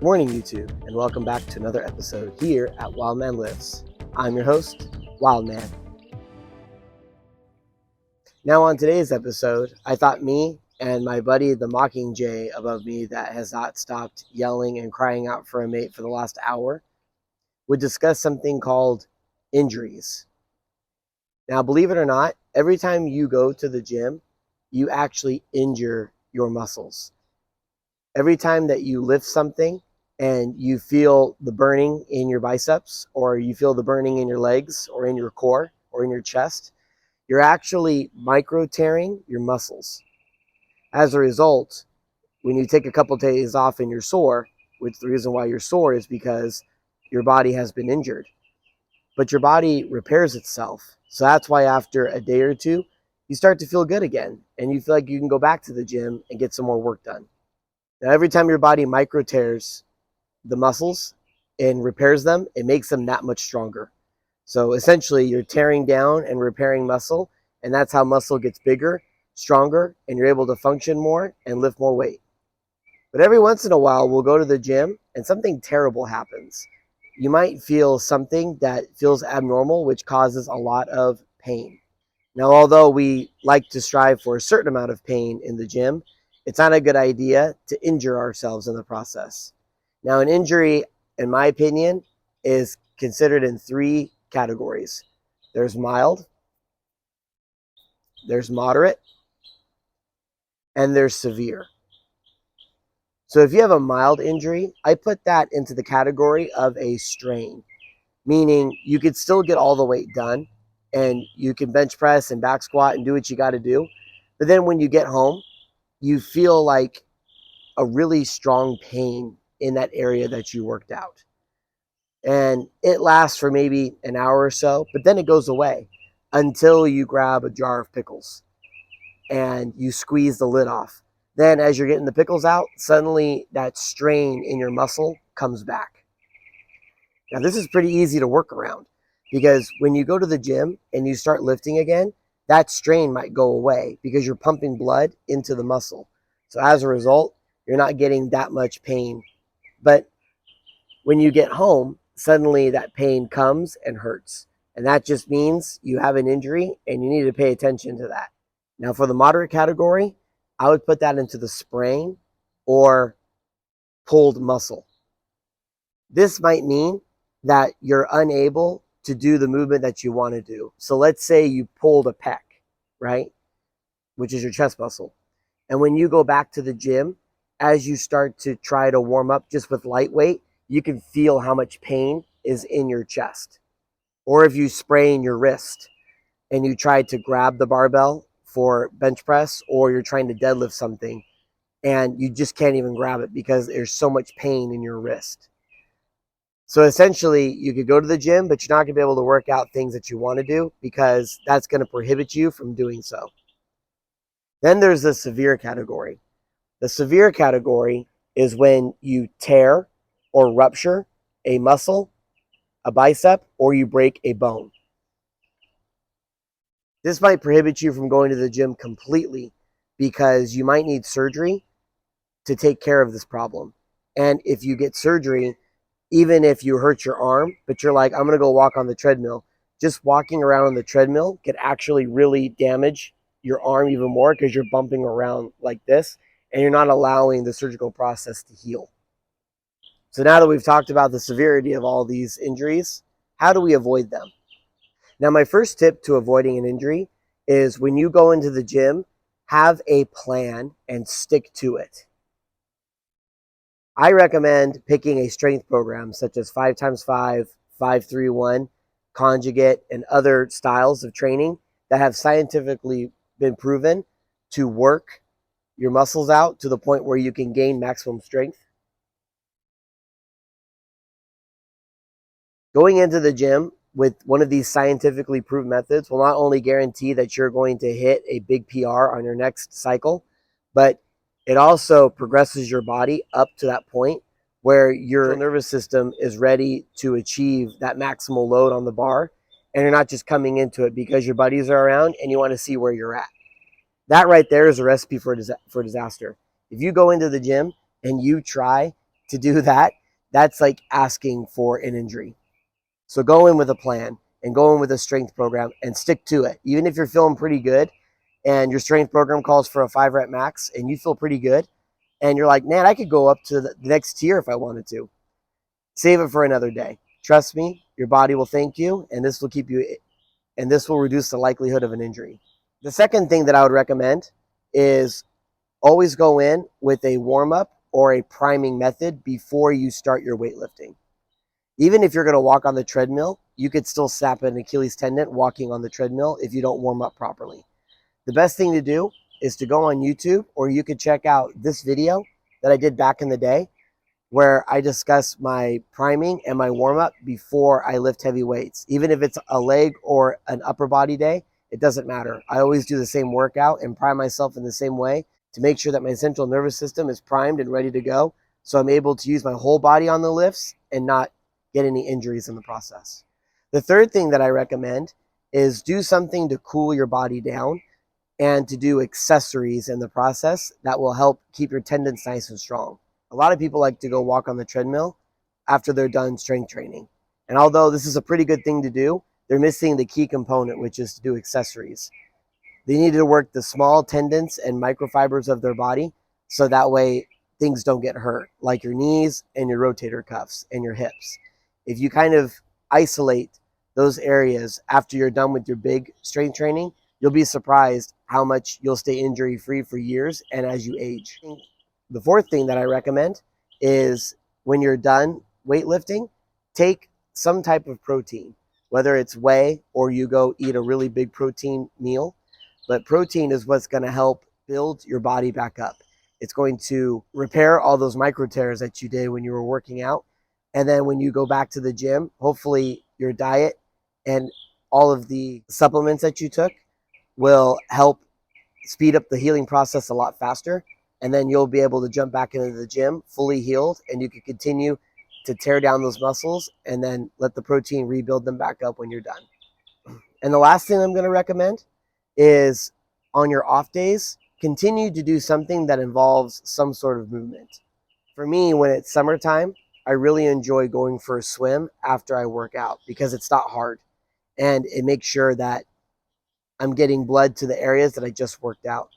Good morning, YouTube, and welcome back to another episode here at WILDMAN Lives. I'm your host, WILDMAN. Now on today's episode, I thought me and my buddy, the mockingjay above me that has not stopped yelling and crying out for a mate for the last hour, would discuss something called injuries. Now, believe it or not, every time you go to the gym, you actually injure your muscles. Every time that you lift something and you feel the burning in your biceps, or you feel the burning in your legs, or in your core, or in your chest, you're actually micro tearing your muscles. As a result, when you take a couple days off and you're sore, which the reason why you're sore is because your body has been injured, but your body repairs itself. So that's why after a day or two, you start to feel good again, and you feel like you can go back to the gym and get some more work done. Now, every time your body micro tears the muscles and repairs them, it makes them that much stronger. So essentially, you're tearing down and repairing muscle, and that's how muscle gets bigger, stronger, and you're able to function more and lift more weight. But every once in a while, we'll go to the gym and something terrible happens. You might feel something that feels abnormal, which causes a lot of pain. Now, although we like to strive for a certain amount of pain in the gym, it's not a good idea to injure ourselves in the process. Now, an injury, in my opinion, is considered in three categories. There's mild, there's moderate, and there's severe. So if you have a mild injury, I put that into the category of a strain, meaning you could still get all the weight done, and you can bench press and back squat and do what you got to do. But then when you get home, you feel like a really strong pain in that area that you worked out. And it lasts for maybe an hour or so, but then it goes away until you grab a jar of pickles and you squeeze the lid off. Then as you're getting the pickles out, suddenly that strain in your muscle comes back. Now, this is pretty easy to work around because when you go to the gym and you start lifting again, that strain might go away because you're pumping blood into the muscle. So as a result, you're not getting that much pain. But when you get home, suddenly that pain comes and hurts. And that just means you have an injury and you need to pay attention to that. Now, for the moderate category, I would put that into the sprain or pulled muscle. This might mean that you're unable to do the movement that you want to do. So let's say you pulled a pec, right? Which is your chest muscle. And when you go back to the gym, as you start to try to warm up just with light weight, you can feel how much pain is in your chest. Or if you sprain your wrist and you try to grab the barbell for bench press, or you're trying to deadlift something and you just can't even grab it because there's so much pain in your wrist. So essentially, you could go to the gym, but you're not going to be able to work out things that you want to do because that's going to prohibit you from doing so. Then there's the severe category. The severe category is when you tear or rupture a muscle, a bicep, or you break a bone. This might prohibit you from going to the gym completely because you might need surgery to take care of this problem. And if you get surgery, even if you hurt your arm, but you're like, I'm going to go walk on the treadmill, just walking around on the treadmill could actually really damage your arm even more because you're bumping around like this and you're not allowing the surgical process to heal. So now that we've talked about the severity of all these injuries, how do we avoid them? Now, my first tip to avoiding an injury is when you go into the gym, have a plan and stick to it. I recommend picking a strength program such as 5x5, 5-3-1, conjugate, and other styles of training that have scientifically been proven to work your muscles out to the point where you can gain maximum strength. Going into the gym with one of these scientifically proved methods will not only guarantee that you're going to hit a big PR on your next cycle, but it also progresses your body up to that point where your nervous system is ready to achieve that maximal load on the bar, and you're not just coming into it because your buddies are around and you want to see where you're at. That right there is a recipe for disaster. If you go into the gym and you try to do that, that's like asking for an injury. So go in with a plan and go in with a strength program and stick to it. Even if you're feeling pretty good and your strength program calls for a 5 rep max and you feel pretty good and you're like, man, I could go up to the next tier if I wanted to. Save it for another day. Trust me, your body will thank you, and this will keep you, and this will reduce the likelihood of an injury. The second thing that I would recommend is always go in with a warm-up or a priming method before you start your weightlifting. Even if you're going to walk on the treadmill, you could still snap an Achilles tendon walking on the treadmill if you don't warm up properly. The best thing to do is to go on YouTube, or you could check out this video that I did back in the day where I discuss my priming and my warm-up before I lift heavy weights. Even if it's a leg or an upper body day, it doesn't matter. I always do the same workout and prime myself in the same way to make sure that my central nervous system is primed and ready to go, so I'm able to use my whole body on the lifts and not get any injuries in the process. The third thing that I recommend is do something to cool your body down and to do accessories in the process that will help keep your tendons nice and strong. A lot of people like to go walk on the treadmill after they're done strength training. And although this is a pretty good thing to do, they're missing the key component, which is to do accessories. They need to work the small tendons and microfibers of their body so that way things don't get hurt, like your knees and your rotator cuffs and your hips. If you kind of isolate those areas after you're done with your big strength training, you'll be surprised how much you'll stay injury-free for years and as you age. The fourth thing that I recommend is when you're done weightlifting, take some type of protein, whether it's whey or you go eat a really big protein meal. But protein is what's going to help build your body back up. It's going to repair all those micro tears that you did when you were working out. And then when you go back to the gym, hopefully your diet and all of the supplements that you took will help speed up the healing process a lot faster. And then you'll be able to jump back into the gym fully healed, and you can continue to tear down those muscles and then let the protein rebuild them back up when you're done. And the last thing I'm going to recommend is on your off days, continue to do something that involves some sort of movement. For me, when it's summertime, I really enjoy going for a swim after I work out because it's not hard and it makes sure that I'm getting blood to the areas that I just worked out.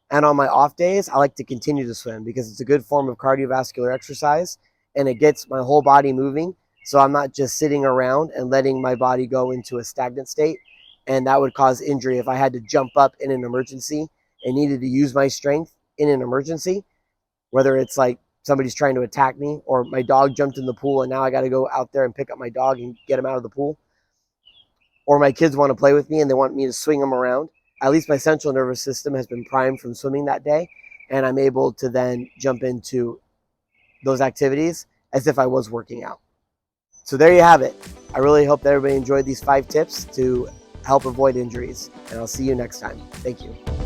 And on my off days, I like to continue to swim because it's a good form of cardiovascular exercise and it gets my whole body moving. So I'm not just sitting around and letting my body go into a stagnant state. And that would cause injury if I had to jump up in an emergency and needed to use my strength in an emergency, whether it's like somebody's trying to attack me or my dog jumped in the pool and now I got to go out there and pick up my dog and get him out of the pool. Or my kids want to play with me and they want me to swing them around. At least my central nervous system has been primed from swimming that day, and I'm able to then jump into those activities as if I was working out. So there you have it. I really hope that everybody enjoyed these 5 tips to help avoid injuries, and I'll see you next time. Thank you.